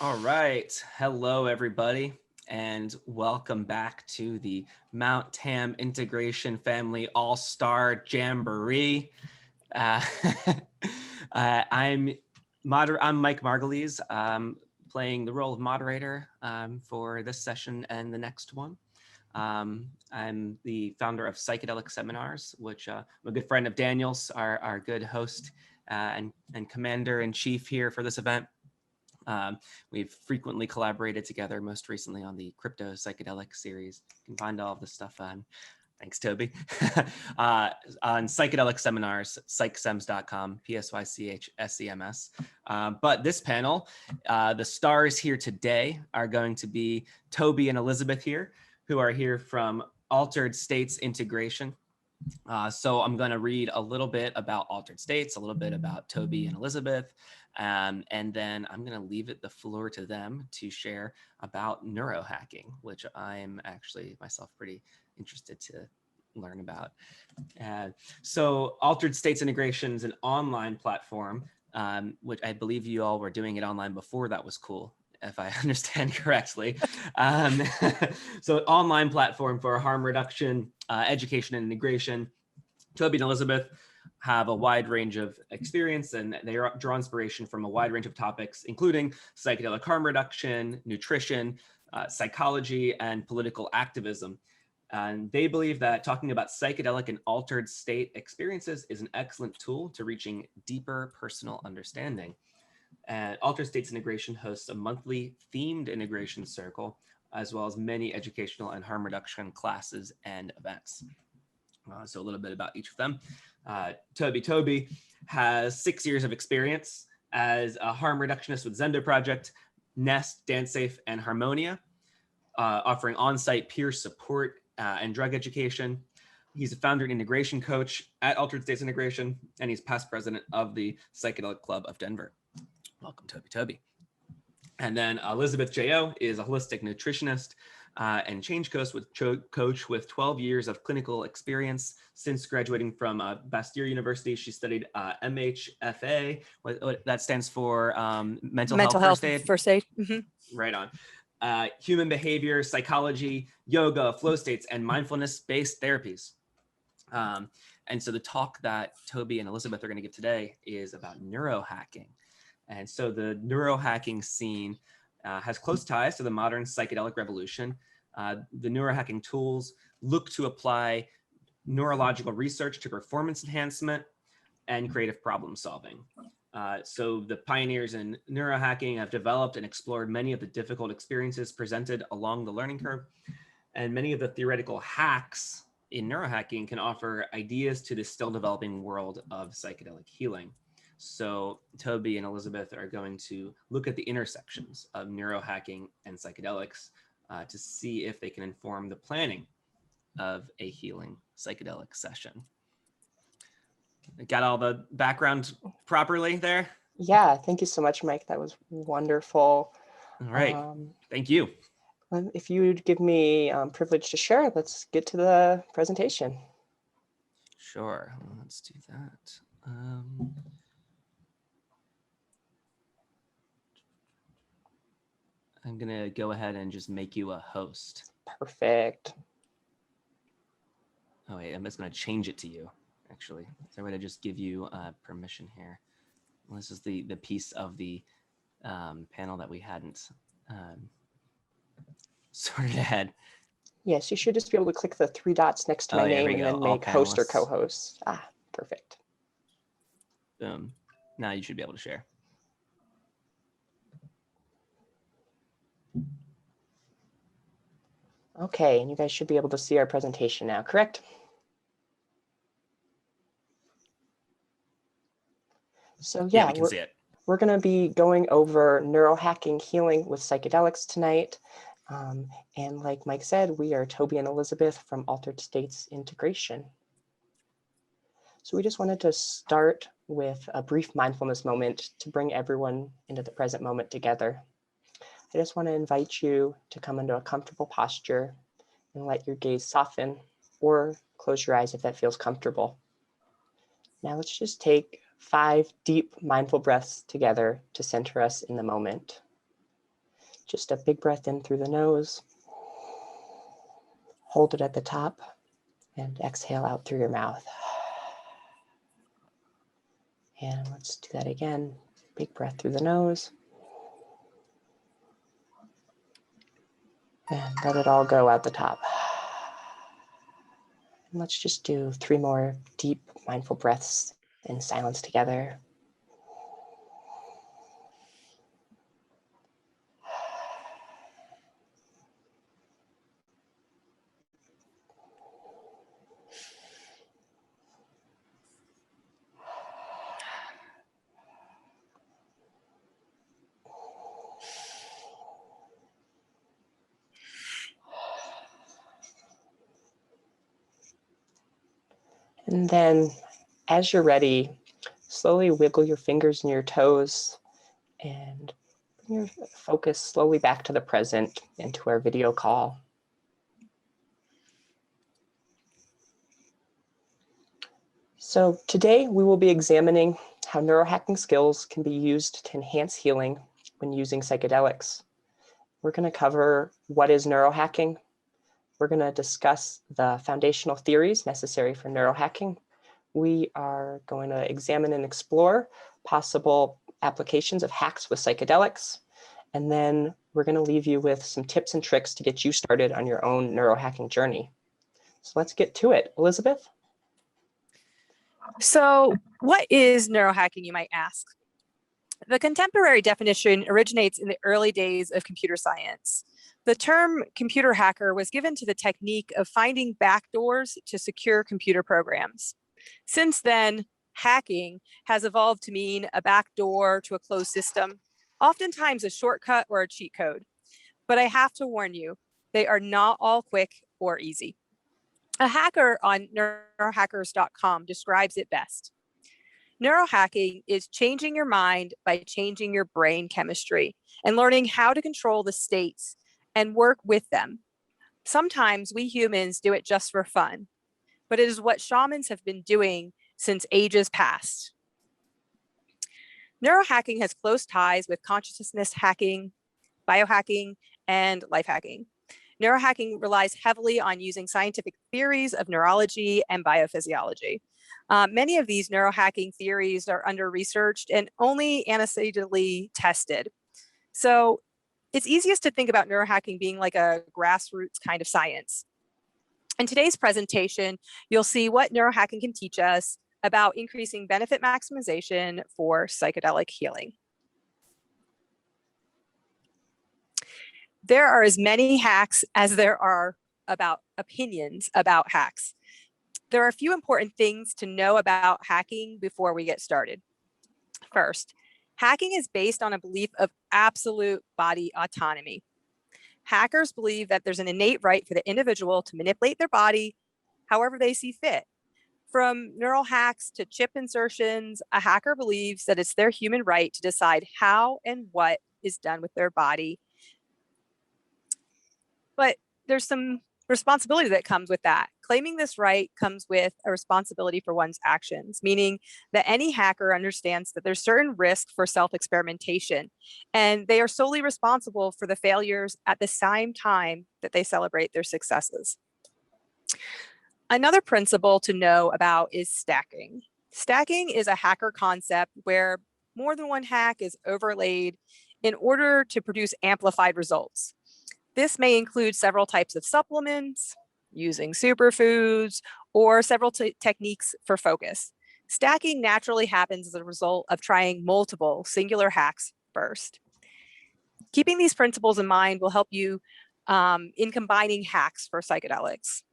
All right. Hello, everybody, and welcome back to the Mount Tam Integration Family All-Star Jamboree. I'm Mike Margulies, playing the role of moderator for this session and the next one. I'm the founder of Psychedelic Seminars, which I'm a good friend of Daniel's, our good host and commander-in-chief here for this event. We've frequently collaborated together, most recently on the Crypto Psychedelic series. You can find all of this stuff on, thanks Toby, on Psychedelic Seminars, psychsems.com, PSYCHSEMS. But this panel, the stars here today are going to be Tobey and Elizabeth here, who are here from Altered States Integration. So I'm going to read a little bit about Altered States, a little bit about Tobey and Elizabeth, and then I'm going to leave the floor to them to share about neurohacking, which I'm actually myself pretty interested to learn about. So Altered States Integration is an online platform, which I believe you all were doing it online before that was cool, if I understand correctly. So online platform for harm reduction, education and integration. Tobey and Elizabeth have a wide range of experience, and they draw inspiration from a wide range of topics, including psychedelic harm reduction, nutrition, psychology, and political activism. And they believe that talking about psychedelic and altered state experiences is an excellent tool to reaching deeper personal understanding. And Altered States Integration hosts a monthly themed integration circle, as well as many educational and harm reduction classes and events. So a little bit about each of them. Tobey has 6 years of experience as a harm reductionist with Zendo Project, Nest, DanceSafe, and Harmonia, offering on-site peer support and drug education. He's a founder and integration coach at Altered States Integration, and he's past president of the Psychedelic Club of Denver. Welcome, Tobey. And then Elizabeth J.O. is a holistic nutritionist and change coach with 12 years of clinical experience. Since graduating from Bastyr University, she studied MHFA. What that stands for mental health first aid. Mm-hmm. Right on. Human behavior, psychology, yoga, flow states, and mindfulness-based therapies. And so the talk that Tobey and Elizabeth are going to give today is about neurohacking. And so the neurohacking scene has close ties to the modern psychedelic revolution. The neurohacking tools look to apply neurological research to performance enhancement and creative problem solving. So the pioneers in neurohacking have developed and explored many of the difficult experiences presented along the learning curve. And many of the theoretical hacks in neurohacking can offer ideas to the still developing world of psychedelic healing. So Tobey and Elizabeth are going to look at the intersections of neurohacking and psychedelics to see if they can inform the planning of a healing psychedelic session. Got all the background properly there? Yeah, thank you so much, Mike. That was wonderful. All right, thank you. If you would give me privilege to share, let's get to the presentation. Sure, let's do that. I'm gonna go ahead and just make you a host. Perfect. Oh wait, I'm just gonna change it to you, actually. Is there a way to just give you permission here? Well, this is the piece of the panel that we hadn't sorted ahead. Yes, you should just be able to click the 3 dots next to my name and then make host or co-host. Ah, perfect. Boom. Now you should be able to share. Okay, and you guys should be able to see our presentation now, correct? So yeah, we can see it. We're going to be going over neurohacking healing with psychedelics tonight. And like Mike said, we are Tobey and Elizabeth from Altered States Integration. So we just wanted to start with a brief mindfulness moment to bring everyone into the present moment together. I just want to invite you to come into a comfortable posture and let your gaze soften, or close your eyes if that feels comfortable. Now let's just take 5 deep mindful breaths together to center us in the moment. just a big breath in through the nose. Hold it at the top and exhale out through your mouth. And let's do that again. Big breath through the nose. And let it all go out the top. And let's just do 3 more deep, mindful breaths in silence together. And then as you're ready, slowly wiggle your fingers and your toes and bring your focus slowly back to the present into our video call. So today we will be examining how neurohacking skills can be used to enhance healing when using psychedelics. We're going to cover what is neurohacking. We're going to discuss the foundational theories necessary for neurohacking. We are going to examine and explore possible applications of hacks with psychedelics. And then we're going to leave you with some tips and tricks to get you started on your own neurohacking journey. So let's get to it. Elizabeth? So what is neurohacking, you might ask? The contemporary definition originates in the early days of computer science. The term computer hacker was given to the technique of finding backdoors to secure computer programs. Since then, hacking has evolved to mean a backdoor to a closed system, oftentimes a shortcut or a cheat code. But I have to warn you, they are not all quick or easy. A hacker on neurohackers.com describes it best. Neurohacking is changing your mind by changing your brain chemistry and learning how to control the states and work with them. Sometimes we humans do it just for fun, but it is what shamans have been doing since ages past. Neurohacking has close ties with consciousness hacking, biohacking, and life hacking. Neurohacking relies heavily on using scientific theories of neurology and biophysiology. Many of these neurohacking theories are under-researched and only anecdotally tested. So it's easiest to think about neurohacking being like a grassroots kind of science. In today's presentation, you'll see what neurohacking can teach us about increasing benefit maximization for psychedelic healing. There are as many hacks as there are about opinions about hacks. There are a few important things to know about hacking before we get started. First, hacking is based on a belief of absolute body autonomy. Hackers believe that there's an innate right for the individual to manipulate their body however they see fit. From neural hacks to chip insertions, a hacker believes that it's their human right to decide how and what is done with their body. But there's some responsibility that comes with that. Claiming this right comes with a responsibility for one's actions, meaning that any hacker understands that there's certain risk for self-experimentation, and they are solely responsible for the failures at the same time that they celebrate their successes. Another principle to know about is stacking. Stacking is a hacker concept where more than one hack is overlaid in order to produce amplified results. This may include several types of supplements, using superfoods, or several techniques for focus. Stacking naturally happens as a result of trying multiple singular hacks first. Keeping these principles in mind will help you in combining hacks for psychedelics.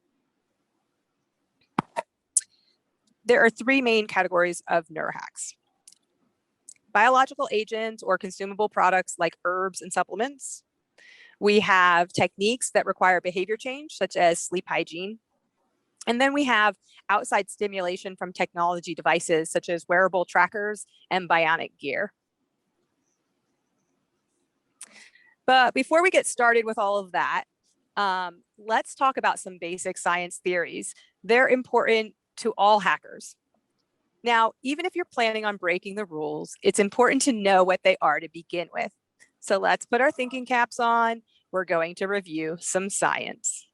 There are 3 main categories of neurohacks: biological agents or consumable products like herbs and supplements. We have techniques that require behavior change, such as sleep hygiene. And then we have outside stimulation from technology devices, such as wearable trackers and bionic gear. But before we get started with all of that, let's talk about some basic science theories. They're important to all hackers. Now, even if you're planning on breaking the rules, it's important to know what they are to begin with. So let's put our thinking caps on. We're going to review some science.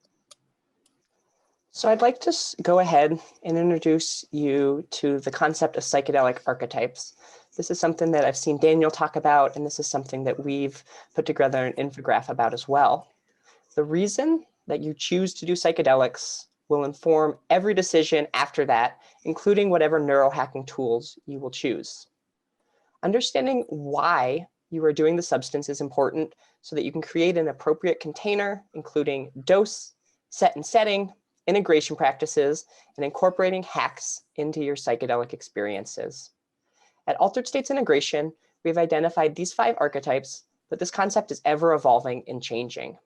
So I'd like to go ahead and introduce you to the concept of psychedelic archetypes. This is something that I've seen Daniel talk about, and this is something that we've put together an infographic about as well. The reason that you choose to do psychedelics will inform every decision after that, including whatever neurohacking tools you will choose. Understanding why you are doing the substance is important so that you can create an appropriate container, including dose, set and setting, integration practices, and incorporating hacks into your psychedelic experiences. At Altered States Integration, we've identified these 5 archetypes, but this concept is ever evolving and changing.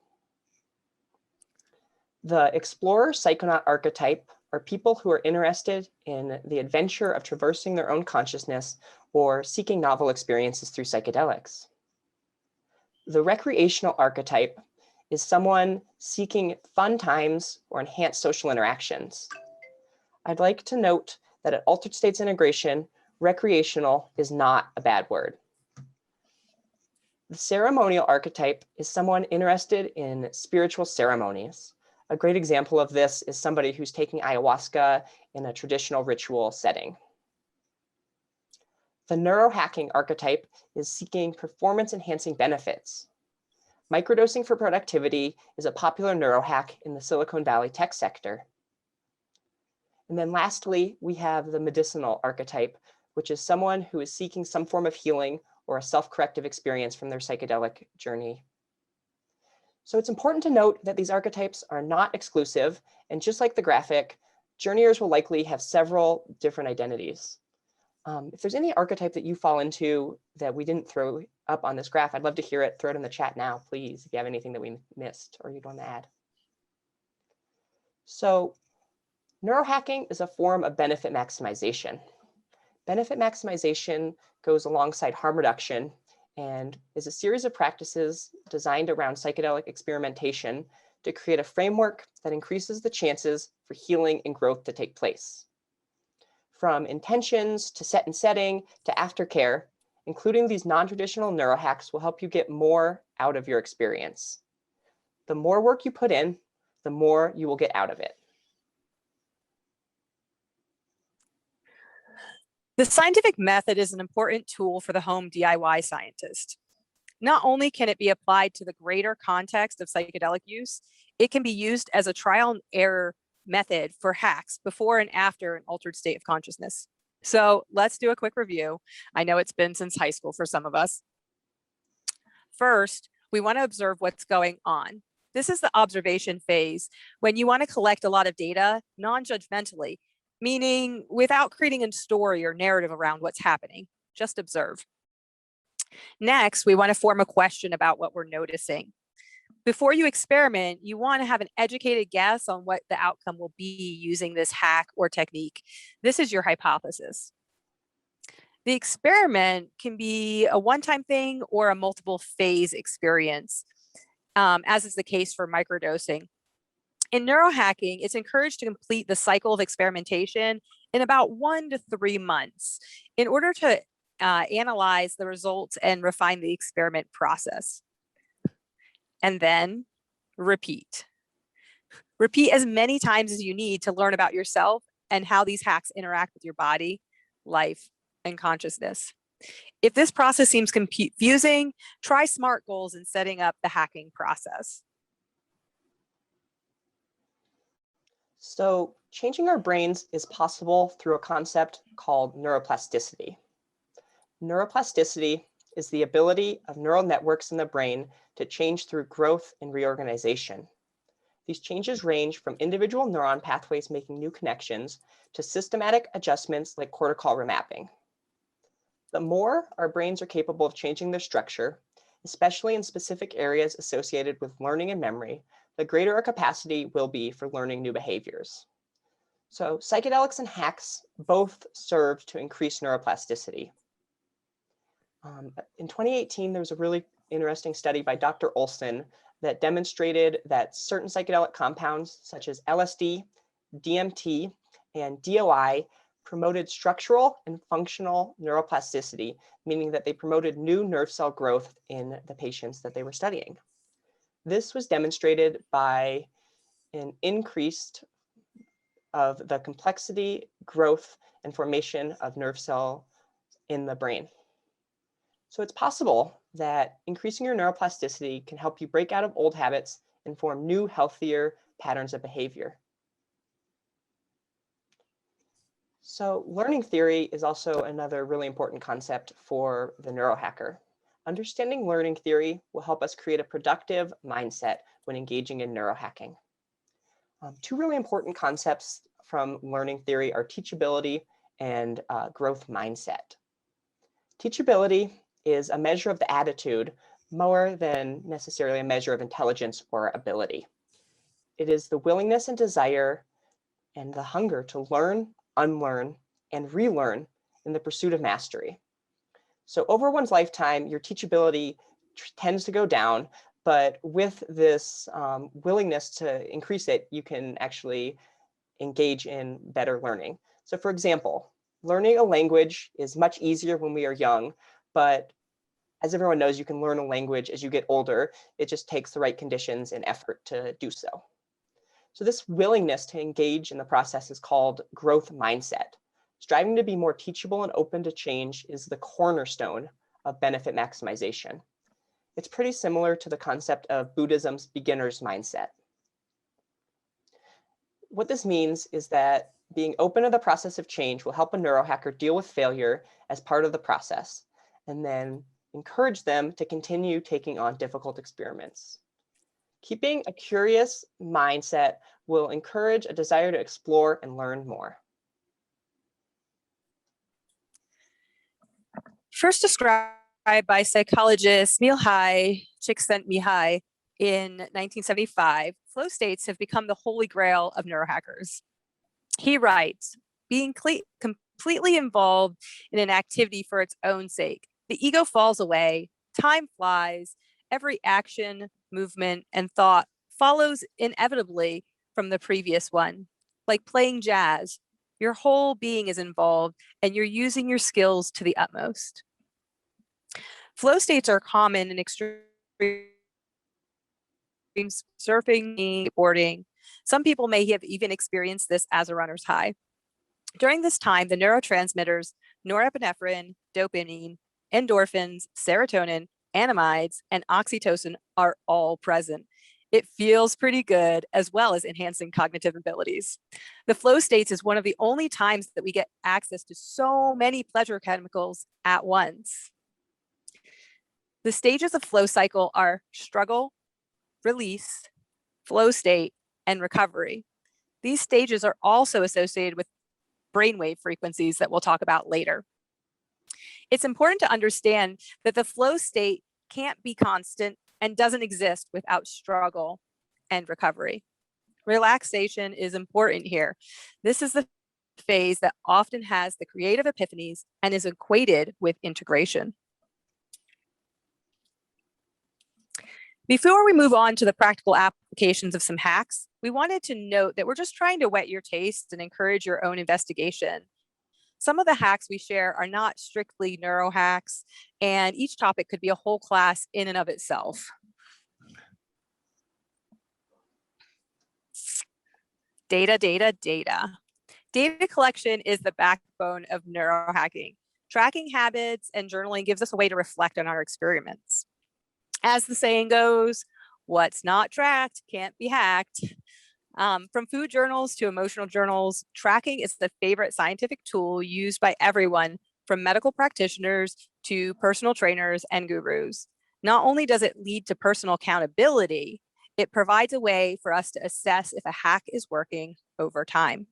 The Explorer Psychonaut archetype are people who are interested in the adventure of traversing their own consciousness or seeking novel experiences through psychedelics. The Recreational archetype is someone seeking fun times or enhanced social interactions. I'd like to note that at Altered States Integration, recreational is not a bad word. The Ceremonial archetype is someone interested in spiritual ceremonies. A great example of this is somebody who's taking ayahuasca in a traditional ritual setting. The Neurohacking archetype is seeking performance-enhancing benefits. Microdosing for productivity is a popular neurohack in the Silicon Valley tech sector. And then lastly, we have the Medicinal archetype, which is someone who is seeking some form of healing or a self-corrective experience from their psychedelic journey. So it's important to note that these archetypes are not exclusive, and just like the graphic, journeyers will likely have several different identities. If there's any archetype that you fall into that we didn't throw up on this graph, I'd love to hear it. Throw it in the chat now, please, if you have anything that we missed or you'd want to add. So neurohacking is a form of benefit maximization. Benefit maximization goes alongside harm reduction and is a series of practices designed around psychedelic experimentation to create a framework that increases the chances for healing and growth to take place. From intentions to set and setting to aftercare, including these non-traditional neurohacks will help you get more out of your experience. The more work you put in, the more you will get out of it. The scientific method is an important tool for the home DIY scientist. Not only can it be applied to the greater context of psychedelic use, it can be used as a trial and error method for hacks before and after an altered state of consciousness. So let's do a quick review. I know it's been since high school for some of us. First, we want to observe what's going on. This is the observation phase when you want to collect a lot of data non-judgmentally, meaning without creating a story or narrative around what's happening, just observe. Next, we want to form a question about what we're noticing. Before you experiment, you want to have an educated guess on what the outcome will be using this hack or technique. This is your hypothesis. The experiment can be a one-time thing or a multiple phase experience, as is the case for microdosing. In neurohacking, it's encouraged to complete the cycle of experimentation in about 1 to 3 months in order to analyze the results and refine the experiment process. And then repeat. Repeat as many times as you need to learn about yourself and how these hacks interact with your body, life, and consciousness. If this process seems confusing, try SMART goals in setting up the hacking process. So changing our brains is possible through a concept called neuroplasticity. Neuroplasticity is the ability of neural networks in the brain to change through growth and reorganization. These changes range from individual neuron pathways making new connections to systematic adjustments like cortical remapping. The more our brains are capable of changing their structure, especially in specific areas associated with learning and memory, the greater our capacity will be for learning new behaviors. So psychedelics and hacks both serve to increase neuroplasticity. In 2018, there was a really interesting study by Dr. Olson that demonstrated that certain psychedelic compounds such as LSD, DMT, and DOI promoted structural and functional neuroplasticity, meaning that they promoted new nerve cell growth in the patients that they were studying. This was demonstrated by an increase of the complexity, growth, and formation of nerve cell in the brain. So it's possible that increasing your neuroplasticity can help you break out of old habits and form new, healthier patterns of behavior. So learning theory is also another really important concept for the neurohacker. Understanding learning theory will help us create a productive mindset when engaging in neurohacking. Two really important concepts from learning theory are teachability and growth mindset. Teachability is a measure of the attitude more than necessarily a measure of intelligence or ability. It is the willingness and desire and the hunger to learn, unlearn, and relearn in the pursuit of mastery. So over one's lifetime, your teachability tends to go down, but with this willingness to increase it, you can actually engage in better learning. So for example, learning a language is much easier when we are young, but as everyone knows, you can learn a language as you get older. It just takes the right conditions and effort to do so. So this willingness to engage in the process is called growth mindset. Striving to be more teachable and open to change is the cornerstone of benefit maximization. It's pretty similar to the concept of Buddhism's beginner's mindset. What this means is that being open to the process of change will help a neurohacker deal with failure as part of the process, and then encourage them to continue taking on difficult experiments. Keeping a curious mindset will encourage a desire to explore and learn more. First described by psychologist Mihaly Csikszentmihalyi in 1975, flow states have become the holy grail of neurohackers. He writes, being completely involved in an activity for its own sake, the ego falls away, time flies, every action, movement, and thought follows inevitably from the previous one. Like playing jazz, your whole being is involved and you're using your skills to the utmost. Flow states are common in extreme surfing, skateboarding. Some people may have even experienced this as a runner's high. During this time, the neurotransmitters norepinephrine, dopamine, endorphins, serotonin, anamides, and oxytocin are all present. It feels pretty good, as well as enhancing cognitive abilities. The flow states is one of the only times that we get access to so many pleasure chemicals at once. The stages of flow cycle are struggle, release, flow state, and recovery. These stages are also associated with brainwave frequencies that we'll talk about later. It's important to understand that the flow state can't be constant and doesn't exist without struggle and recovery. Relaxation is important here. This is the phase that often has the creative epiphanies and is equated with integration. Before we move on to the practical applications of some hacks, we wanted to note that we're just trying to whet your taste and encourage your own investigation. Some of the hacks we share are not strictly neurohacks, and each topic could be a whole class in and of itself. Data, data, data. Data collection is the backbone of neurohacking. Tracking habits and journaling gives us a way to reflect on our experiments. As the saying goes, what's not tracked can't be hacked. From food journals to emotional journals, tracking is the favorite scientific tool used by everyone, from medical practitioners to personal trainers and gurus. Not only does it lead to personal accountability, it provides a way for us to assess if a hack is working over time.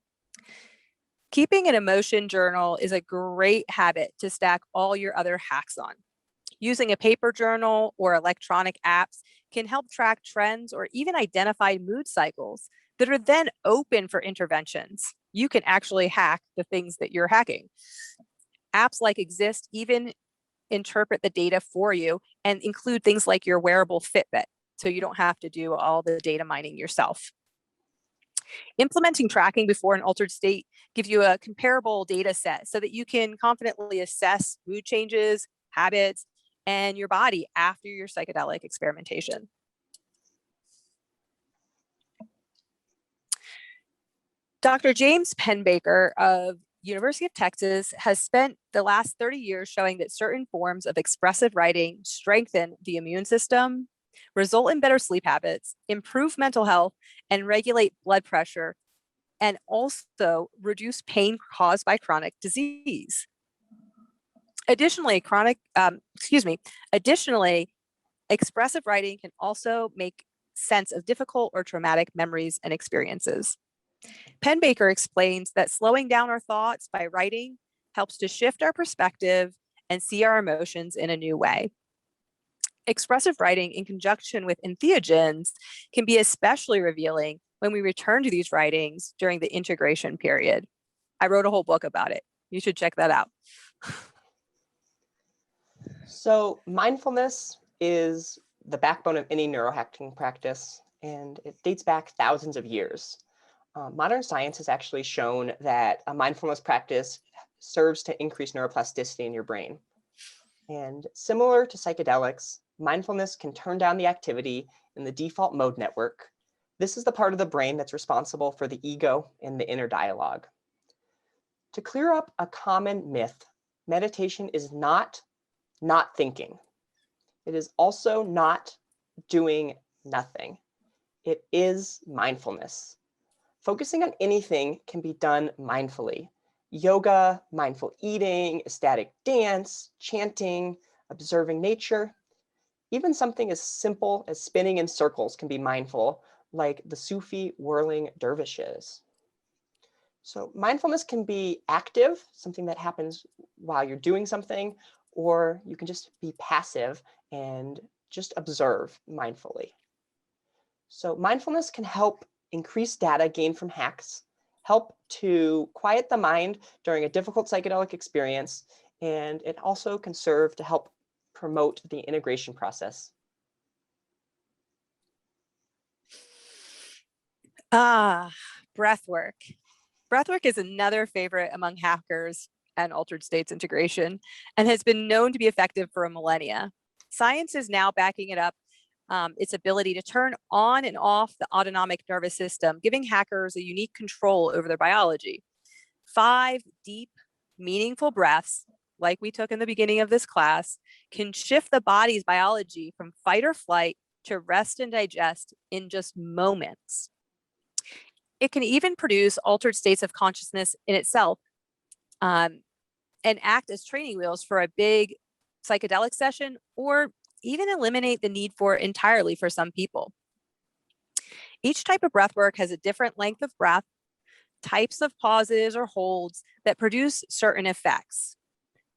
Keeping an emotion journal is a great habit to stack all your other hacks on. Using a paper journal or electronic apps can help track trends or even identify mood cycles that are then open for interventions. You can actually hack the things that you're hacking. Apps like Exist even interpret the data for you and include things like your wearable Fitbit, so you don't have to do all the data mining yourself. Implementing tracking before an altered state gives you a comparable data set so that you can confidently assess mood changes, habits, and your body after your psychedelic experimentation. Dr. James Penbaker of University of Texas has spent the last 30 years showing that certain forms of expressive writing strengthen the immune system, result in better sleep habits, improve mental health, and regulate blood pressure, and also reduce pain caused by chronic disease. Additionally, expressive writing can also make sense of difficult or traumatic memories and experiences. Penbaker explains that slowing down our thoughts by writing helps to shift our perspective and see our emotions in a new way. Expressive writing in conjunction with entheogens can be especially revealing when we return to these writings during the integration period. I wrote a whole book about it. You should check that out. So mindfulness is the backbone of any neurohacking practice, and it dates back thousands of years. Modern science has actually shown that a mindfulness practice serves to increase neuroplasticity in your brain. And similar to psychedelics, mindfulness can turn down the activity in the default mode network. This is the part of the brain that's responsible for the ego and the inner dialogue. To clear up a common myth, meditation is not thinking. It is also not doing nothing. It is mindfulness. Focusing on anything can be done mindfully. Yoga, mindful eating, ecstatic dance, chanting, observing nature. Even something as simple as spinning in circles can be mindful, like the Sufi whirling dervishes. So mindfulness can be active, something that happens while you're doing something, or you can just be passive and just observe mindfully. So mindfulness can help increase data gained from hacks, help to quiet the mind during a difficult psychedelic experience, and it also can serve to help promote the integration process. Breath work. Breathwork is another favorite among hackers and altered states integration and has been known to be effective for a millennia. Science is now backing it up, its ability to turn on and off the autonomic nervous system, giving hackers a unique control over their biology. 5 deep, meaningful breaths, like we took in the beginning of this class, can shift the body's biology from fight or flight to rest and digest in just moments. It can even produce altered states of consciousness in itself, and act as training wheels for a big psychedelic session, or even eliminate the need for it entirely for some people. Each type of breath work has a different length of breath, types of pauses or holds that produce certain effects.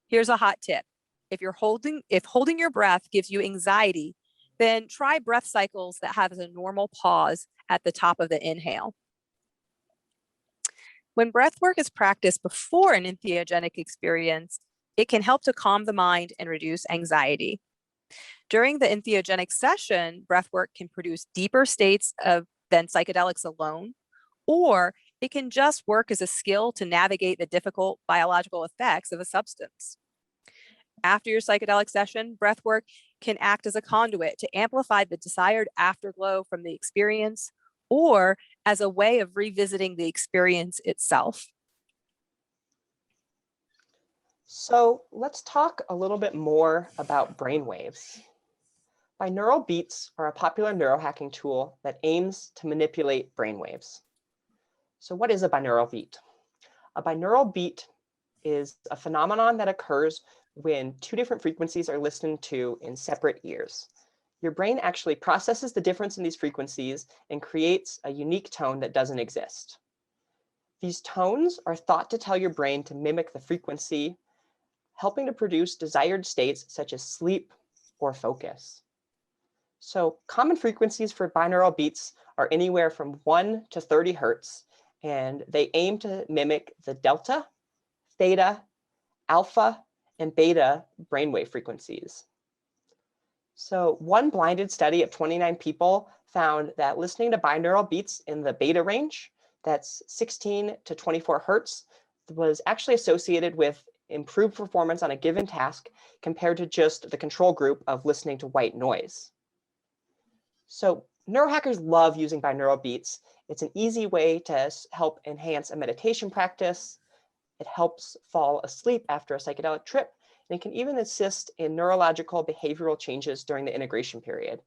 Here's a hot tip. If holding your breath gives you anxiety, then try breath cycles that have a normal pause at the top of the inhale. When breath work is practiced before an entheogenic experience, it can help to calm the mind and reduce anxiety. During the entheogenic session, breath work can produce deeper states than psychedelics alone, or it can just work as a skill to navigate the difficult biological effects of a substance. After your psychedelic session, breath work can act as a conduit to amplify the desired afterglow from the experience, or as a way of revisiting the experience itself. So let's talk a little bit more about brainwaves. Binaural Beats are a popular neurohacking tool that aims to manipulate brainwaves. So what is a binaural beat? A binaural beat is a phenomenon that occurs when 2 different frequencies are listened to in separate ears. Your brain actually processes the difference in these frequencies and creates a unique tone that doesn't exist. These tones are thought to tell your brain to mimic the frequency, helping to produce desired states such as sleep or focus. So common frequencies for binaural beats are anywhere from 1 to 30 hertz, and they aim to mimic the delta, theta, alpha, and beta brainwave frequencies. So one blinded study of 29 people found that listening to binaural beats in the beta range that's 16 to 24 hertz, was actually associated with improved performance on a given task compared to just the control group of listening to white noise. So neurohackers love using binaural beats. It's an easy way to help enhance a meditation practice. It helps fall asleep after a psychedelic trip, and it can even assist in neurological behavioral changes during the integration period.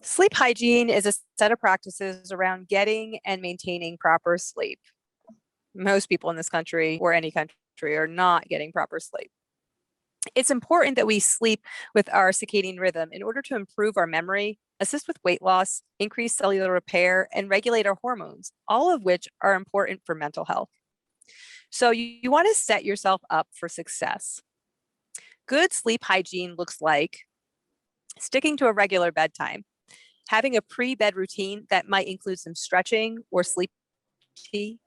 Sleep hygiene is a set of practices around getting and maintaining proper sleep. Most people in this country or any country are not getting proper sleep. It's important that we sleep with our circadian rhythm in order to improve our memory, assist with weight loss, increase cellular repair, and regulate our hormones, all of which are important for mental health. So you want to set yourself up for success. Good sleep hygiene looks like sticking to a regular bedtime, having a pre-bed routine that might include some stretching or sleep tea,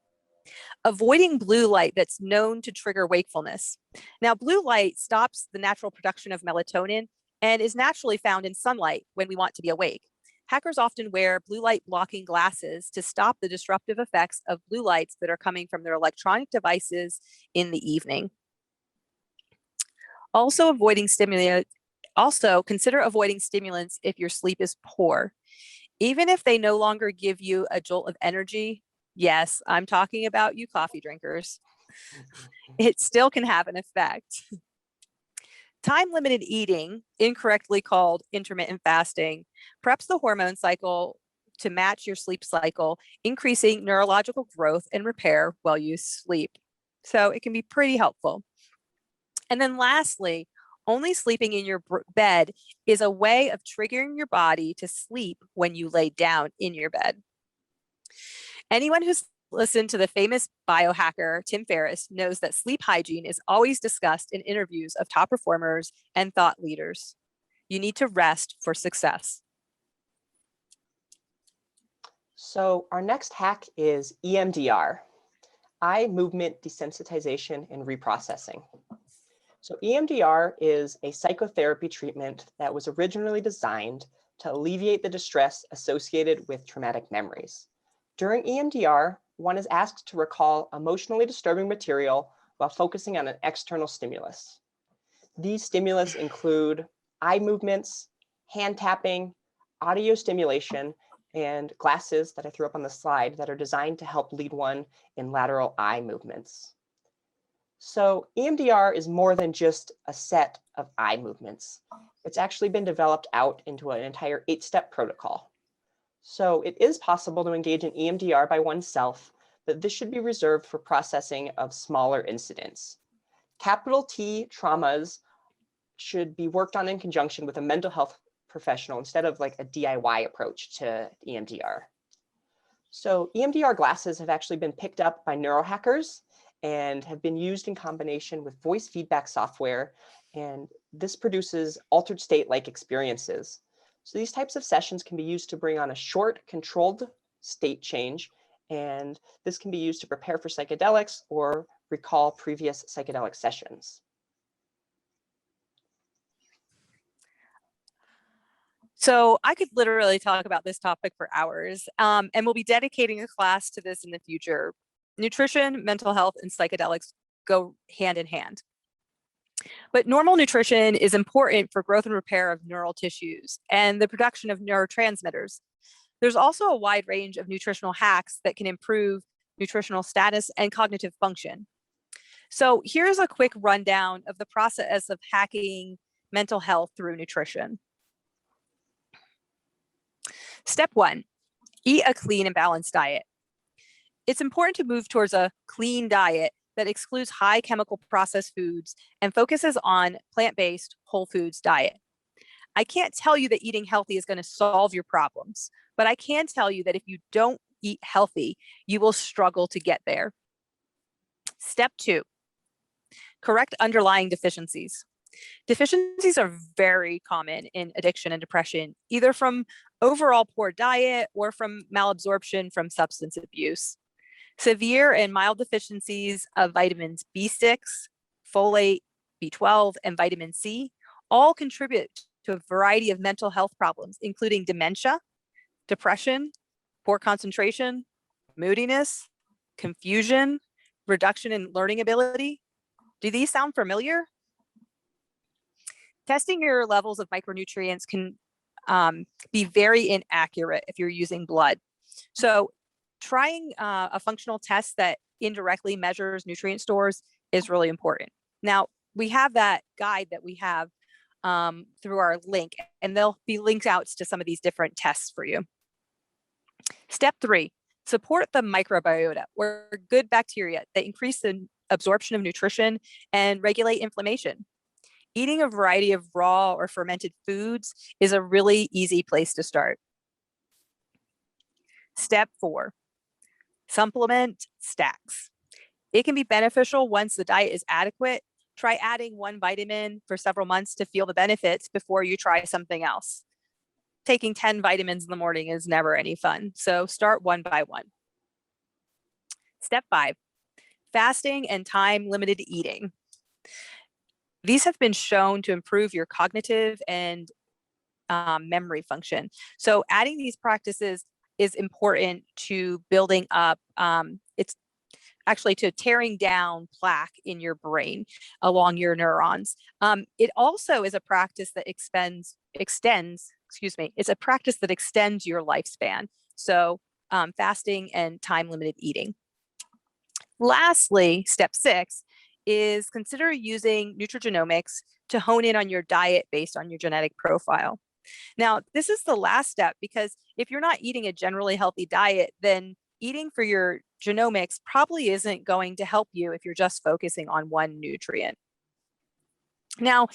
avoiding blue light that's known to trigger wakefulness. Now, blue light stops the natural production of melatonin and is naturally found in sunlight when we want to be awake. Hackers often wear blue light blocking glasses to stop the disruptive effects of blue lights that are coming from their electronic devices in the evening. Also, consider avoiding stimulants if your sleep is poor. Even if they no longer give you a jolt of energy, yes, I'm talking about you coffee drinkers, it still can have an effect. Time-limited eating, incorrectly called intermittent fasting, preps the hormone cycle to match your sleep cycle, increasing neurological growth and repair while you sleep. So it can be pretty helpful. And then lastly, only sleeping in your bed is a way of triggering your body to sleep when you lay down in your bed. Anyone who's listened to the famous biohacker Tim Ferriss knows that sleep hygiene is always discussed in interviews of top performers and thought leaders. You need to rest for success. So our next hack is EMDR, eye movement desensitization and reprocessing. So EMDR is a psychotherapy treatment that was originally designed to alleviate the distress associated with traumatic memories. During EMDR, one is asked to recall emotionally disturbing material while focusing on an external stimulus. These stimulus include eye movements, hand tapping, audio stimulation, and glasses that I threw up on the slide that are designed to help lead one in lateral eye movements. So EMDR is more than just a set of eye movements. It's actually been developed out into an entire 8-step protocol. So it is possible to engage in EMDR by oneself, but this should be reserved for processing of smaller incidents. Capital T traumas should be worked on in conjunction with a mental health professional instead of like a DIY approach to EMDR. So EMDR glasses have actually been picked up by neurohackers and have been used in combination with voice feedback software, and this produces altered state-like experiences. So these types of sessions can be used to bring on a short, controlled state change, and this can be used to prepare for psychedelics or recall previous psychedelic sessions. So I could literally talk about this topic for hours, and we'll be dedicating a class to this in the future. Nutrition, mental health, and psychedelics go hand in hand. But normal nutrition is important for growth and repair of neural tissues and the production of neurotransmitters. There's also a wide range of nutritional hacks that can improve nutritional status and cognitive function. So here's a quick rundown of the process of hacking mental health through nutrition. Step 1, eat a clean and balanced diet. It's important to move towards a clean diet that excludes high chemical processed foods and focuses on plant-based whole foods diet. I can't tell you that eating healthy is going to solve your problems, but I can tell you that if you don't eat healthy, you will struggle to get there. Step 2, correct underlying deficiencies. Deficiencies are very common in addiction and depression, either from overall poor diet or from malabsorption from substance abuse. Severe and mild deficiencies of vitamins B6, folate, B12, and vitamin C all contribute to a variety of mental health problems, including dementia, depression, poor concentration, moodiness, confusion, reduction in learning ability. Do these sound familiar? Testing your levels of micronutrients can be very inaccurate if you're using blood. So trying a functional test that indirectly measures nutrient stores is really important. Now, we have that guide that we have through our link, and there'll be links out to some of these different tests for you. Step 3, support the microbiota, or good bacteria that increase the absorption of nutrition and regulate inflammation. Eating a variety of raw or fermented foods is a really easy place to start. Step 4, supplement stacks. It can be beneficial once the diet is adequate. Try adding 1 vitamin for several months to feel the benefits before you try something else. Taking 10 vitamins in the morning is never any fun, so start one by one. Step 5, fasting and time-limited eating. These have been shown to improve your cognitive and memory function. So adding these practices is important to building up, it's actually to tearing down plaque in your brain along your neurons. It also is a practice that extends your lifespan. So fasting and time-limited eating. Lastly, step 6 is consider using nutrigenomics to hone in on your diet based on your genetic profile. Now, this is the last step because if you're not eating a generally healthy diet, then eating for your genomics probably isn't going to help you if you're just focusing on one nutrient. Now,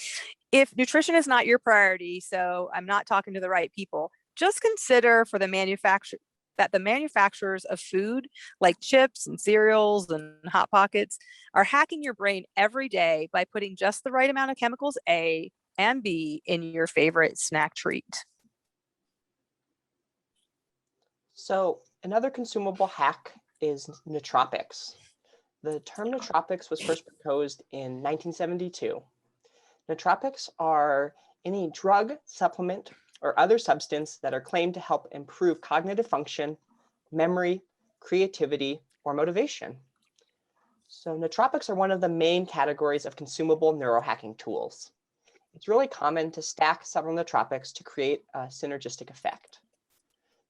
if nutrition is not your priority, so I'm not talking to the right people, just consider for the manufacturers of food like chips and cereals and Hot Pockets are hacking your brain every day by putting just the right amount of chemicals A and B in your favorite snack treat. So another consumable hack is nootropics. The term nootropics was first proposed in 1972. Nootropics are any drug, supplement, or other substance that are claimed to help improve cognitive function, memory, creativity, or motivation. So nootropics are one of the main categories of consumable neurohacking tools. It's really common to stack several nootropics to create a synergistic effect.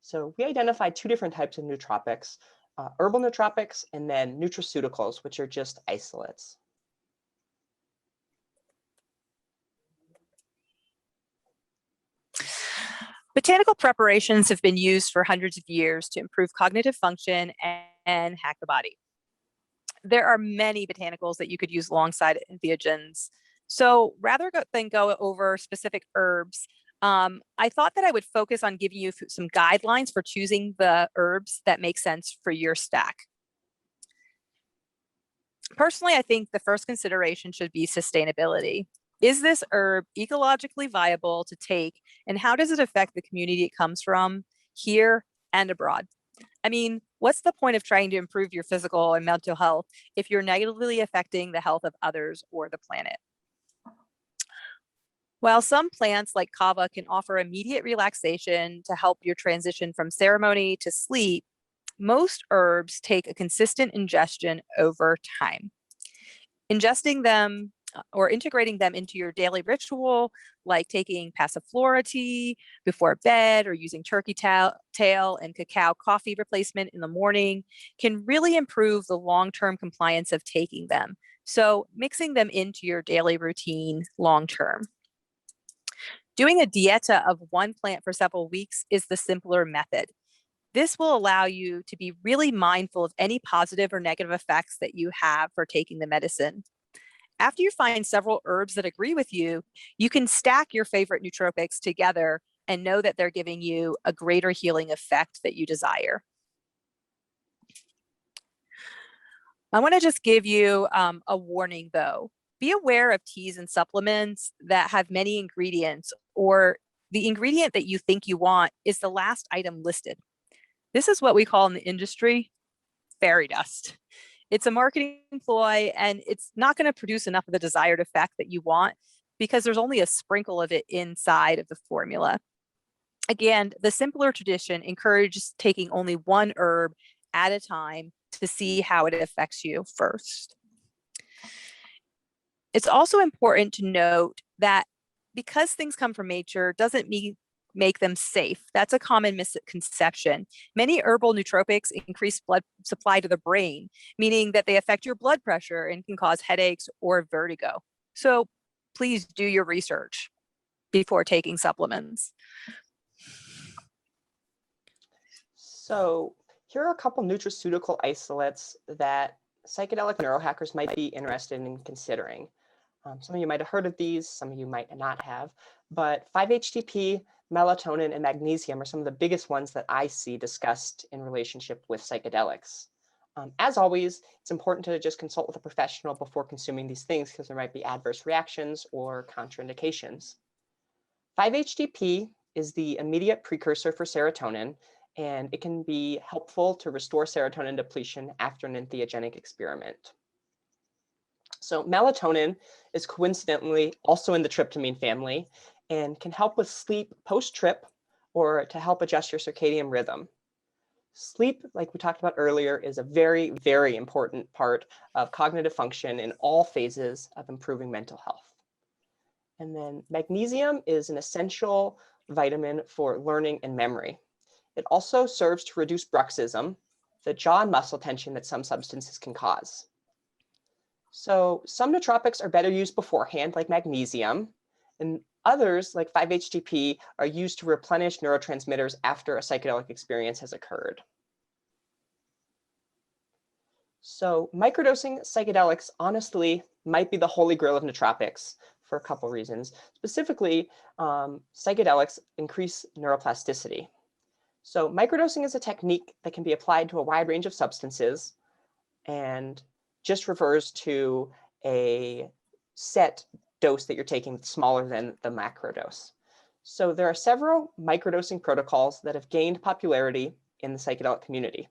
So we identified 2 different types of nootropics, herbal nootropics and then nutraceuticals, which are just isolates. Botanical preparations have been used for hundreds of years to improve cognitive function and hack the body. There are many botanicals that you could use alongside entheogens. So rather than go over specific herbs, I thought that I would focus on giving you some guidelines for choosing the herbs that make sense for your stack. Personally, I think the first consideration should be sustainability. Is this herb ecologically viable to take, and how does it affect the community it comes from here and abroad? I mean, what's the point of trying to improve your physical and mental health if you're negatively affecting the health of others or the planet? While some plants like kava can offer immediate relaxation to help your transition from ceremony to sleep, most herbs take a consistent ingestion over time. Ingesting them or integrating them into your daily ritual, like taking passiflora tea before bed or using turkey tail and cacao coffee replacement in the morning, can really improve the long-term compliance of taking them. So mixing them into your daily routine long-term. Doing a dieta of one plant for several weeks is the simpler method. This will allow you to be really mindful of any positive or negative effects that you have for taking the medicine. After you find several herbs that agree with you, you can stack your favorite nootropics together and know that they're giving you a greater healing effect that you desire. I want to just give you a warning though. Be aware of teas and supplements that have many ingredients, or the ingredient that you think you want is the last item listed. This is what we call in the industry fairy dust. It's a marketing ploy, and it's not going to produce enough of the desired effect that you want because there's only a sprinkle of it inside of the formula. Again, the simpler tradition encourages taking only one herb at a time to see how it affects you first. It's also important to note that because things come from nature doesn't mean make them safe. That's a common misconception. Many herbal nootropics increase blood supply to the brain, meaning that they affect your blood pressure and can cause headaches or vertigo. So please do your research before taking supplements. So here are a couple nutraceutical isolates that psychedelic neurohackers might be interested in considering. Some of you might have heard of these, some of you might not have, but 5-HTP, melatonin, and magnesium are some of the biggest ones that I see discussed in relationship with psychedelics. As always, it's important to just consult with a professional before consuming these things because there might be adverse reactions or contraindications. 5-HTP is the immediate precursor for serotonin, and it can be helpful to restore serotonin depletion after an entheogenic experiment. So melatonin is coincidentally also in the tryptamine family and can help with sleep post-trip or to help adjust your circadian rhythm. Sleep, like we talked about earlier, is a very, very important part of cognitive function in all phases of improving mental health. And then magnesium is an essential vitamin for learning and memory. It also serves to reduce bruxism, the jaw and muscle tension that some substances can cause. So some nootropics are better used beforehand, like magnesium, and others, like 5-HTP, are used to replenish neurotransmitters after a psychedelic experience has occurred. So microdosing psychedelics, honestly, might be the holy grail of nootropics for a couple reasons. Specifically, psychedelics increase neuroplasticity. So microdosing is a technique that can be applied to a wide range of substances and just refers to a set dose that you're taking that's smaller than the macro dose. So there are several microdosing protocols that have gained popularity in the psychedelic community.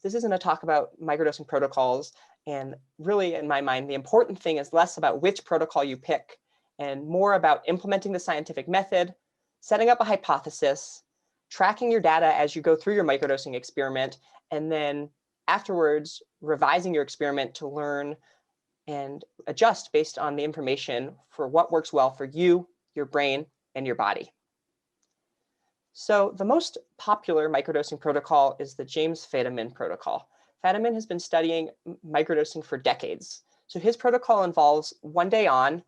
This isn't a talk about microdosing protocols, and really, in my mind, the important thing is less about which protocol you pick and more about implementing the scientific method, setting up a hypothesis, tracking your data as you go through your microdosing experiment, and then afterwards revising your experiment to learn and adjust based on the information for what works well for you, your brain, and your body. So the most popular microdosing protocol is the James Fadiman protocol. Fadiman has been studying microdosing for decades. So his protocol involves 1 day on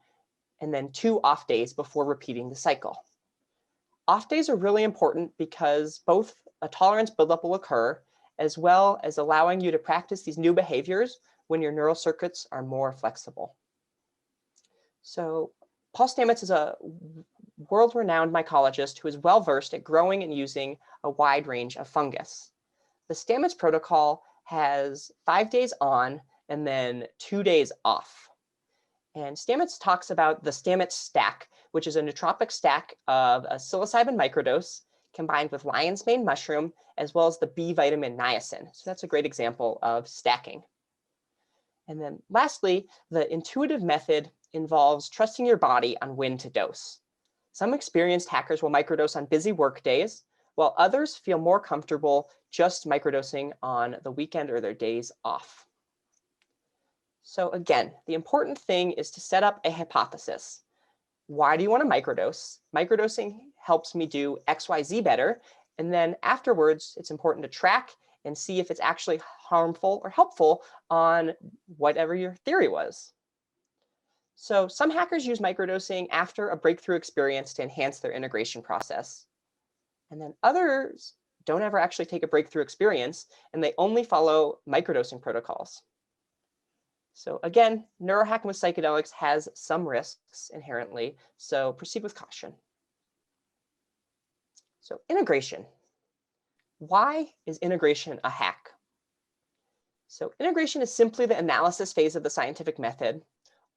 and then 2 off days before repeating the cycle. Off days are really important because both a tolerance buildup will occur, as well as allowing you to practice these new behaviors when your neural circuits are more flexible. So Paul Stamets is a world-renowned mycologist who is well-versed at growing and using a wide range of fungus. The Stamets protocol has 5 days on and then 2 days off. And Stamets talks about the Stamets stack, which is a nootropic stack of a psilocybin microdose combined with lion's mane mushroom, as well as the B vitamin niacin. So that's a great example of stacking. And then lastly, the intuitive method involves trusting your body on when to dose. Some experienced hackers will microdose on busy work days, while others feel more comfortable just microdosing on the weekend or their days off. So again, the important thing is to set up a hypothesis. Why do you want to microdose? Microdosing helps me do XYZ better. And then afterwards, it's important to track and see if it's actually harmful or helpful on whatever your theory was. So some hackers use microdosing after a breakthrough experience to enhance their integration process. And then others don't ever actually take a breakthrough experience, and they only follow microdosing protocols. So again, neurohacking with psychedelics has some risks inherently, so proceed with caution. So integration. Why is integration a hack? So integration is simply the analysis phase of the scientific method,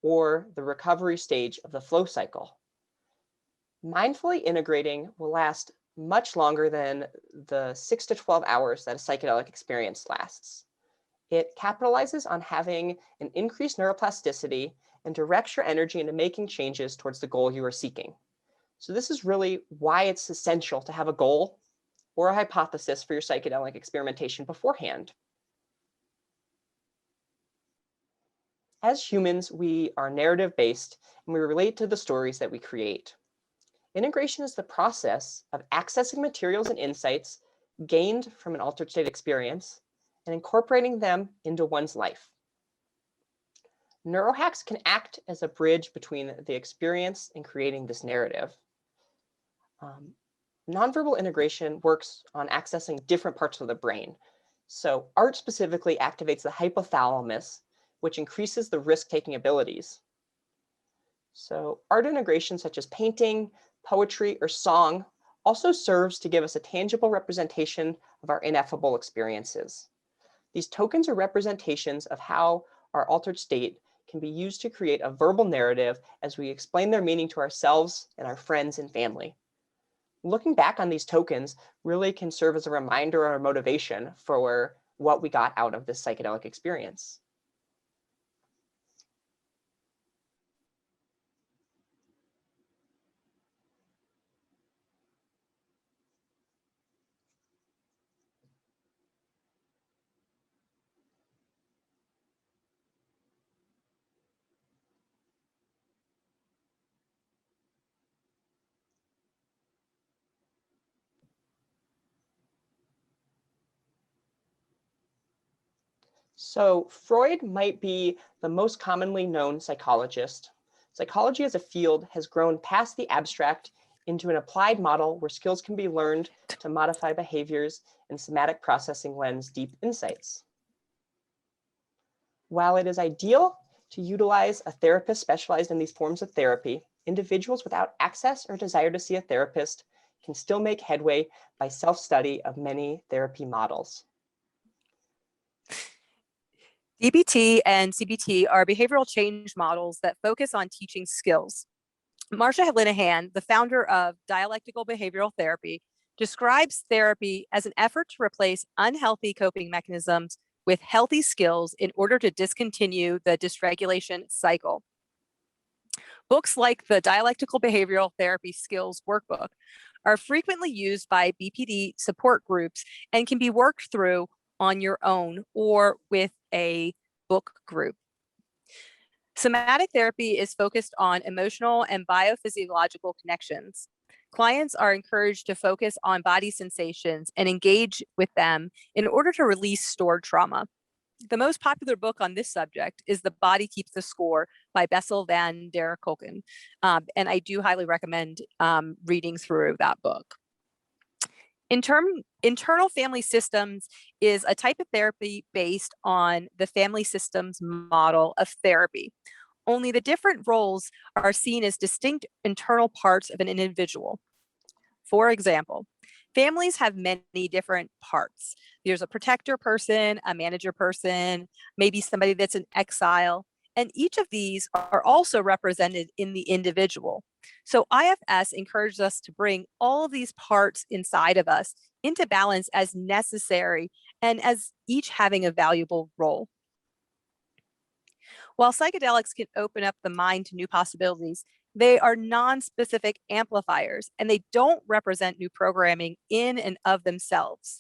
or the recovery stage of the flow cycle. Mindfully integrating will last much longer than the 6 to 12 hours that a psychedelic experience lasts. It capitalizes on having an increased neuroplasticity and directs your energy into making changes towards the goal you are seeking. So this is really why it's essential to have a goal or a hypothesis for your psychedelic experimentation beforehand. As humans, we are narrative-based and we relate to the stories that we create. Integration is the process of accessing materials and insights gained from an altered state experience and incorporating them into one's life. Neurohacks can act as a bridge between the experience and creating this narrative. Nonverbal integration works on accessing different parts of the brain. So art specifically activates the hypothalamus, which increases the risk-taking abilities. So art integration such as painting, poetry, or song also serves to give us a tangible representation of our ineffable experiences. These tokens are representations of how our altered state can be used to create a verbal narrative as we explain their meaning to ourselves and our friends and family. Looking back on these tokens really can serve as a reminder or a motivation for what we got out of this psychedelic experience. So Freud might be the most commonly known psychologist. Psychology as a field has grown past the abstract into an applied model where skills can be learned to modify behaviors and somatic processing lends deep insights. While it is ideal to utilize a therapist specialized in these forms of therapy, individuals without access or desire to see a therapist can still make headway by self-study of many therapy models. DBT and CBT are behavioral change models that focus on teaching skills. Marsha Linehan, the founder of dialectical behavioral therapy, describes therapy as an effort to replace unhealthy coping mechanisms with healthy skills in order to discontinue the dysregulation cycle. Books like the Dialectical Behavioral Therapy Skills Workbook are frequently used by BPD support groups and can be worked through on your own or with a book group. Somatic therapy is focused on emotional and biophysiological connections. Clients are encouraged to focus on body sensations and engage with them in order to release stored trauma. The most popular book on this subject is The Body Keeps the Score by Bessel van der Kolken. And I do highly recommend reading through that book. Internal family systems is a type of therapy based on the family systems model of therapy. Only the different roles are seen as distinct internal parts of an individual. For example, families have many different parts. There's a protector person, a manager person, maybe somebody that's in exile, and each of these are also represented in the individual. So IFS encourages us to bring all of these parts inside of us into balance as necessary and as each having a valuable role. While psychedelics can open up the mind to new possibilities, they are non-specific amplifiers and they don't represent new programming in and of themselves.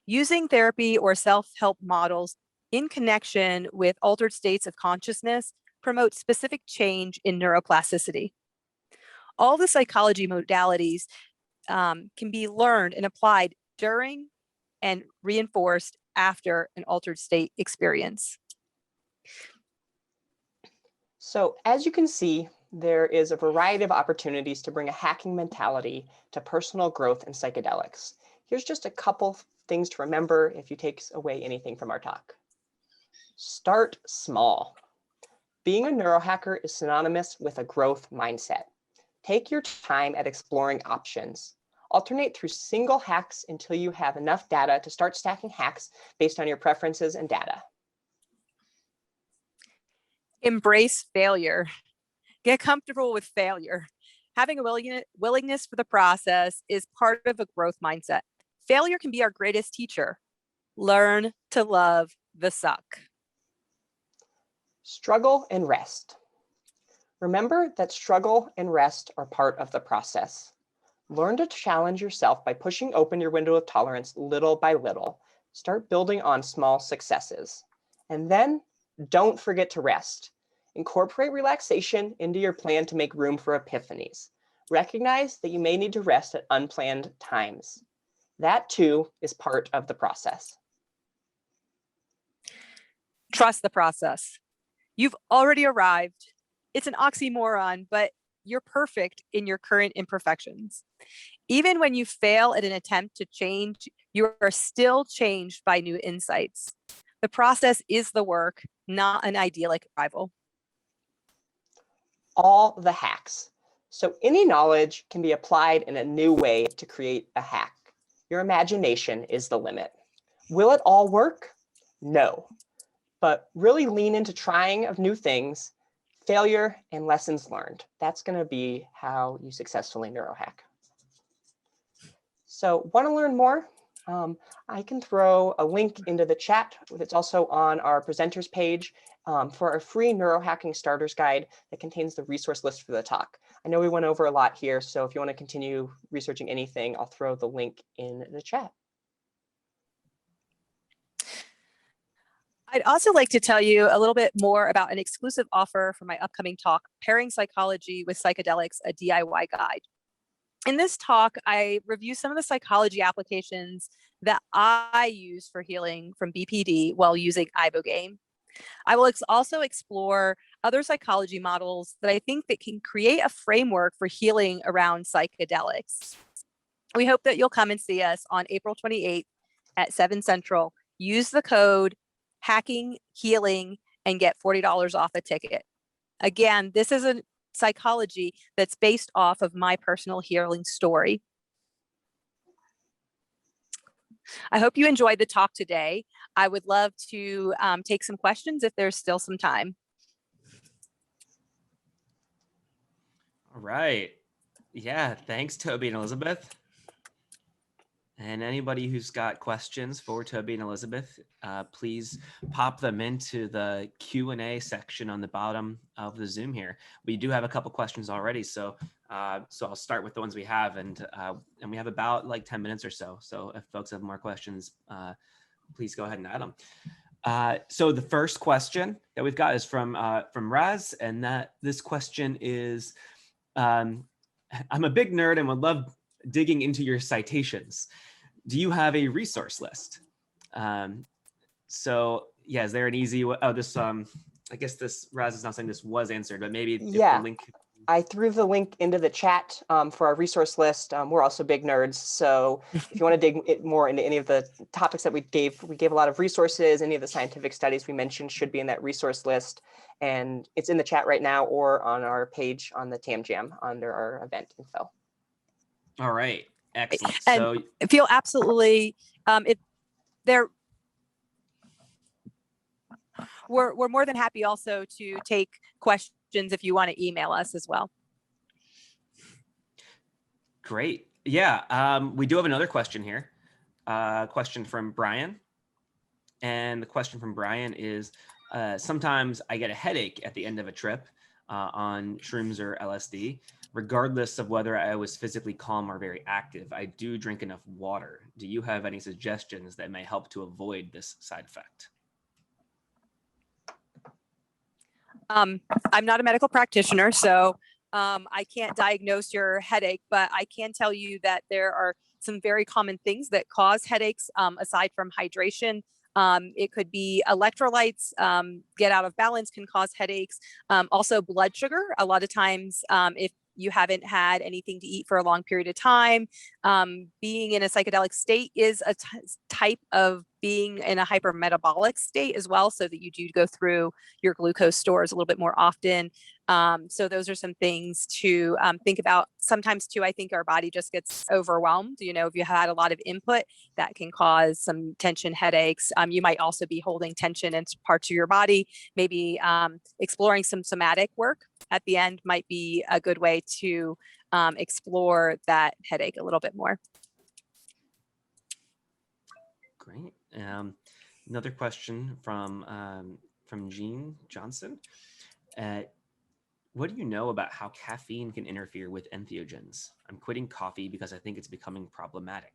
Using therapy or self-help models in connection with altered states of consciousness promotes specific change in neuroplasticity. All the psychology modalities can be learned and applied during and reinforced after an altered state experience. So as you can see, there is a variety of opportunities to bring a hacking mentality to personal growth in psychedelics. Here's just a couple things to remember if you take away anything from our talk. Start small. Being a neurohacker is synonymous with a growth mindset. Take your time at exploring options. Alternate through single hacks until you have enough data to start stacking hacks based on your preferences and data. Embrace failure. Get comfortable with failure. Having a willingness for the process is part of a growth mindset. Failure can be our greatest teacher. Learn to love the suck. Struggle and rest. Remember that struggle and rest are part of the process. Learn to challenge yourself by pushing open your window of tolerance little by little. Start building on small successes. And then don't forget to rest. Incorporate relaxation into your plan to make room for epiphanies. Recognize that you may need to rest at unplanned times. That too is part of the process. Trust the process. You've already arrived. It's an oxymoron, but you're perfect in your current imperfections. Even when you fail at an attempt to change, you are still changed by new insights. The process is the work, not an idyllic arrival. All the hacks. So any knowledge can be applied in a new way to create a hack. Your imagination is the limit. Will it all work? No. But really lean into trying of new things, failure and lessons learned. That's going to be how you successfully neurohack. So want to learn more? I can throw a link into the chat that's also on our presenters page for our free neurohacking starters guide that contains the resource list for the talk. I know we went over a lot here, so if you want to continue researching anything, I'll throw the link in the chat. I'd also like to tell you a little bit more about an exclusive offer for my upcoming talk, Pairing Psychology with Psychedelics, a DIY Guide. In this talk, I review some of the psychology applications that I use for healing from BPD while using ibogaine. I will also explore other psychology models that I think that can create a framework for healing around psychedelics. We hope that you'll come and see us on April 28th at 7 Central. Use the code Hacking Healing and get $40 off a ticket. Again, this is a psychology that's based off of my personal healing story. I hope you enjoyed the talk today. I would love to take some questions if there's still some time. All right. Yeah, thanks, Tobey and Elizabeth. And anybody who's got questions for Tobey and Elizabeth, please pop them into the Q&A section on the bottom of the Zoom here. We do have a couple questions already, so I'll start with the ones we have, and we have about like 10 minutes or so. So if folks have more questions, please go ahead and add them. So the first question that we've got is from Raz, and this question is, I'm a big nerd and would love digging into your citations. Do you have a resource list? So yeah, is there an easy way? Oh, this, I guess this, Raz is not saying this was answered, but maybe if the link. I threw the link into the chat for our resource list. We're also big nerds. So if you want to dig more into any of the topics that we gave a lot of resources. Any of the scientific studies we mentioned should be in that resource list. And it's in the chat right now or on our page on the TAM Jam under our event info. All right. Excellent. And so feel absolutely, if there, we're more than happy also to take questions if you want to email us as well. Great. Yeah, we do have another question here. Question from Brian. And the question from Brian is, sometimes I get a headache at the end of a trip on shrooms or LSD. Regardless of whether I was physically calm or very active, I do drink enough water. Do you have any suggestions that may help to avoid this side effect? I'm not a medical practitioner, so I can't diagnose your headache, but I can tell you that there are some very common things that cause headaches aside from hydration. It could be electrolytes, get out of balance can cause headaches. Also blood sugar. A lot of times, if you haven't had anything to eat for a long period of time, being in a psychedelic state is a type of being in a hypermetabolic state as well, so that you do go through your glucose stores a little bit more often. So those are some things to think about. Sometimes too, I think our body just gets overwhelmed. You know, if you had a lot of input, that can cause some tension headaches. You might also be holding tension in parts of your body. Maybe exploring some somatic work at the end might be a good way to explore that headache a little bit more. Great. Another question from Jean Johnson. What do you know about how caffeine can interfere with entheogens? I'm quitting coffee because I think it's becoming problematic.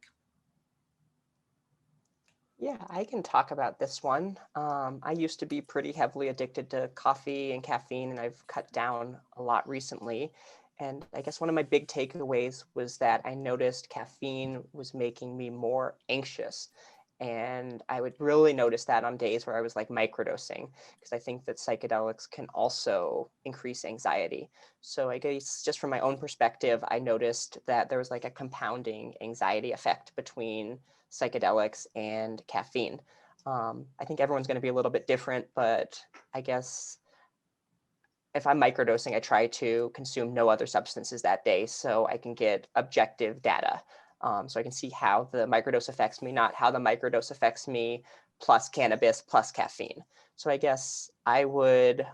Yeah, I can talk about this one. I used to be pretty heavily addicted to coffee and caffeine, and I've cut down a lot recently. And I guess one of my big takeaways was that I noticed caffeine was making me more anxious. And I would really notice that on days where I was like microdosing, because I think that psychedelics can also increase anxiety. So I guess just from my own perspective, I noticed that there was like a compounding anxiety effect between psychedelics and caffeine. I think everyone's going to be a little bit different, but I guess if I'm microdosing, I try to consume no other substances that day so I can get objective data. So I can see how the microdose affects me, not how the microdose affects me plus cannabis plus caffeine. So I guess I would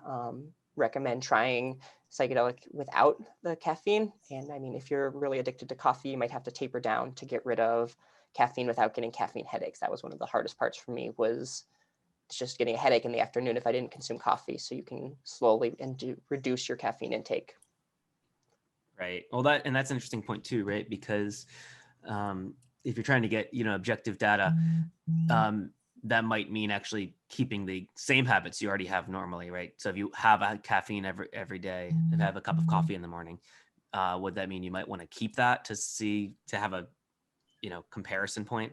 recommend trying psychedelic without the caffeine. And I mean, if you're really addicted to coffee, you might have to taper down to get rid of caffeine without getting caffeine headaches. That was one of the hardest parts for me, was just getting a headache in the afternoon if I didn't consume coffee. So you can slowly reduce your caffeine intake. Right. Well, that's an interesting point too, right? Because if you're trying to get, objective data, that might mean actually keeping the same habits you already have normally, right? So if you have a caffeine every day, if you have a cup of coffee in the morning, would that mean you might want to keep that to have a, comparison point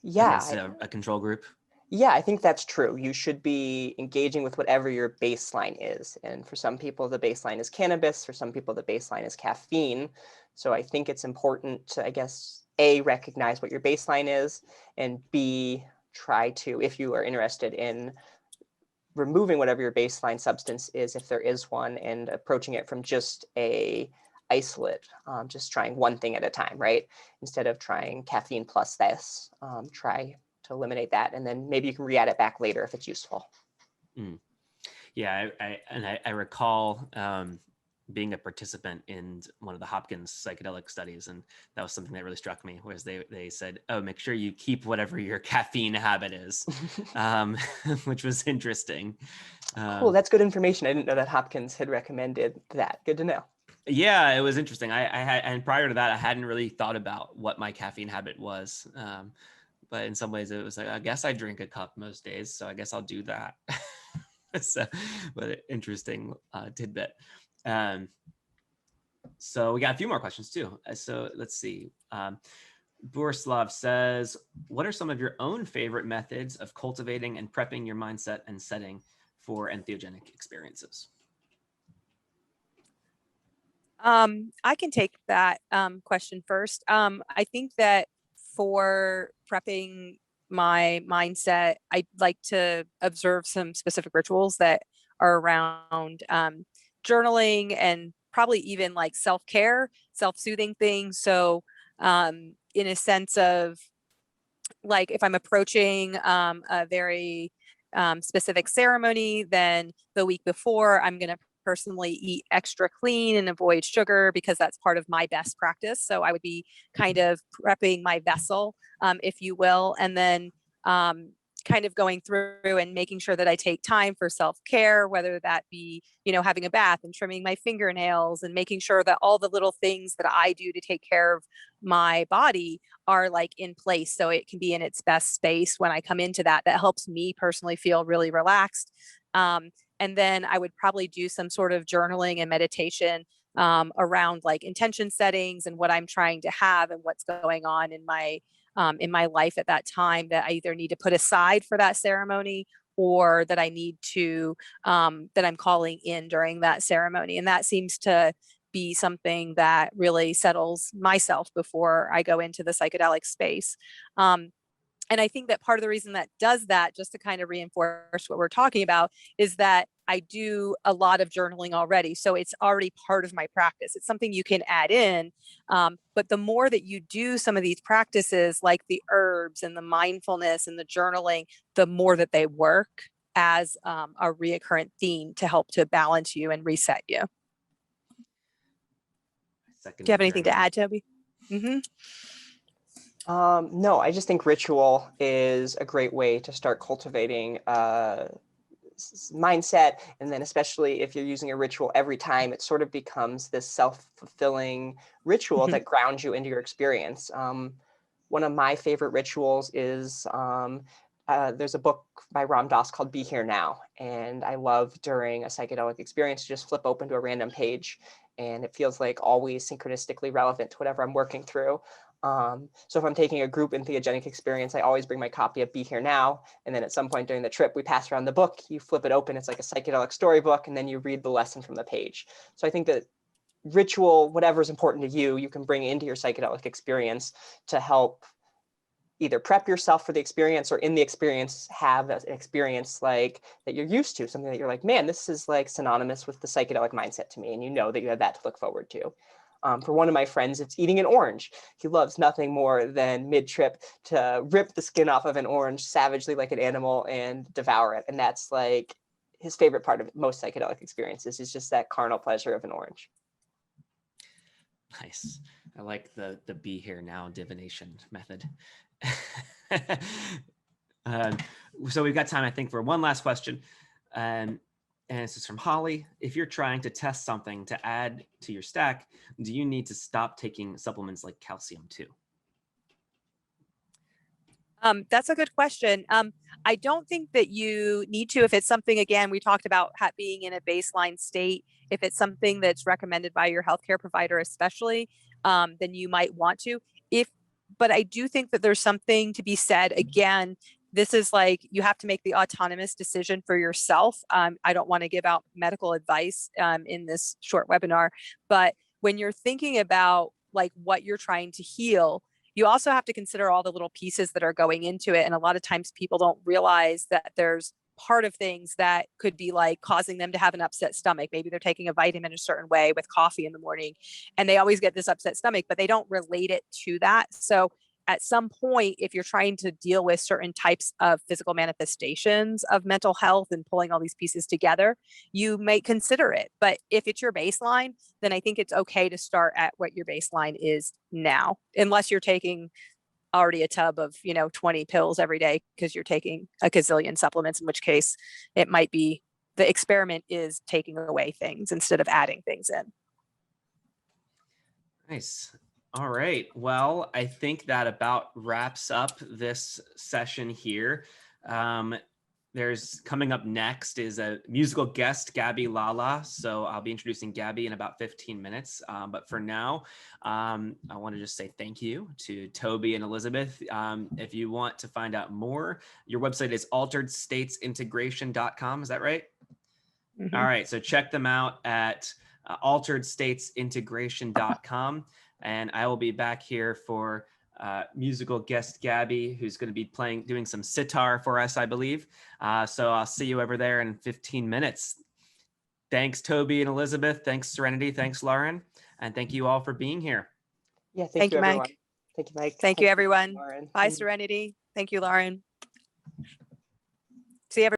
against a control group? Yeah, I think that's true. You should be engaging with whatever your baseline is. And for some people, the baseline is cannabis. For some people, the baseline is caffeine. So I think it's important to, I guess, A, recognize what your baseline is, and B, try to, if you are interested in removing whatever your baseline substance is, if there is one, and approaching it from just a isolate, just trying one thing at a time, right? Instead of trying caffeine plus this, try to eliminate that, and then maybe you can re-add it back later if it's useful. Yeah, I recall being a participant in one of the Hopkins psychedelic studies, and that was something that really struck me, whereas they said, oh, make sure you keep whatever your caffeine habit is, which was interesting. Cool, that's good information. I didn't know that Hopkins had recommended that. Good to know. Yeah, it was interesting. I had, and prior to that, I hadn't really thought about what my caffeine habit was. But in some ways it was like, I guess I drink a cup most days, so I guess I'll do that. So, but interesting tidbit. So we got a few more questions too. So let's see. Borislav says, what are some of your own favorite methods of cultivating and prepping your mindset and setting for entheogenic experiences? I can take that question first. I think that for prepping my mindset, I like to observe some specific rituals that are around journaling and probably even like self-care, self-soothing things. So in a sense of like if I'm approaching a very specific ceremony, then the week before I'm going to personally eat extra clean and avoid sugar because that's part of my best practice. So I would be kind of prepping my vessel, if you will, and then kind of going through and making sure that I take time for self-care, whether that be, having a bath and trimming my fingernails and making sure that all the little things that I do to take care of my body are like in place so it can be in its best space when I come into that. That helps me personally feel really relaxed. And then I would probably do some sort of journaling and meditation around like intention settings and what I'm trying to have and what's going on in my life at that time that I either need to put aside for that ceremony or that I need to, that I'm calling in during that ceremony. And that seems to be something that really settles myself before I go into the psychedelic space. And I think that part of the reason that does that, just to kind of reinforce what we're talking about, is that I do a lot of journaling already. So it's already part of my practice. It's something you can add in. But the more that you do some of these practices, like the herbs and the mindfulness and the journaling, the more that they work as a reoccurrent theme to help to balance you and reset you. Do you have anything to add, Tobey? Mm-hmm. No, I just think ritual is a great way to start cultivating mindset. And then especially if you're using a ritual every time, it sort of becomes this self-fulfilling ritual that grounds you into your experience. One of my favorite rituals is, there's a book by Ram Dass called Be Here Now. And I love during a psychedelic experience to just flip open to a random page, and it feels like always synchronistically relevant to whatever I'm working through. So if I'm taking a group entheogenic experience, I always bring my copy of Be Here Now. And then at some point during the trip, we pass around the book, you flip it open, it's like a psychedelic storybook, and then you read the lesson from the page. So I think that ritual, whatever is important to you, you can bring into your psychedelic experience to help either prep yourself for the experience, or in the experience have an experience like that you're used to, something that you're like, man, this is like synonymous with the psychedelic mindset to me. And you know that you have that to look forward to. For one of my friends, it's eating an orange. He loves nothing more than mid-trip to rip the skin off of an orange savagely like an animal and devour it. And that's like his favorite part of most psychedelic experiences, is just that carnal pleasure of an orange. Nice. I like the Be Here Now divination method. So we've got time, I think, for one last question. And this is from Holly. If you're trying to test something to add to your stack, do you need to stop taking supplements like calcium too? That's a good question. I don't think that you need to, if it's something, again, we talked about being in a baseline state. If it's something that's recommended by your healthcare provider, especially, then you might want to. But I do think that there's something to be said. Again, this is like, you have to make the autonomous decision for yourself. I don't want to give out medical advice in this short webinar, but when you're thinking about like what you're trying to heal, you also have to consider all the little pieces that are going into it. And a lot of times people don't realize that there's part of things that could be like causing them to have an upset stomach. Maybe they're taking a vitamin a certain way with coffee in the morning, and they always get this upset stomach, but they don't relate it to that. So at some point, if you're trying to deal with certain types of physical manifestations of mental health and pulling all these pieces together, you may consider it. But if it's your baseline, then I think it's okay to start at what your baseline is now, unless you're taking already a tub of 20 pills every day because you're taking a gazillion supplements, in which case it might be the experiment is taking away things instead of adding things in. Nice. All right. Well, I think that about wraps up this session here. There's coming up next is a musical guest, Gabby Lala. So I'll be introducing Gabby in about 15 minutes. But for now, I want to just say thank you to Tobey and Elizabeth. If you want to find out more, your website is alteredstatesintegration.com. Is that right? Mm-hmm. All right. So check them out at alteredstatesintegration.com. And I will be back here for musical guest Gabby, who's going to be doing some sitar for us, I believe. So I'll see you over there in 15 minutes. Thanks, Tobey and Elizabeth. Thanks, Serenity. Thanks, Lauren. And thank you all for being here. Yeah, thank you, everyone. Mike. Thank you, Mike. Thank you, everyone. Lauren. Bye, Serenity. Thank you, Lauren. See everyone.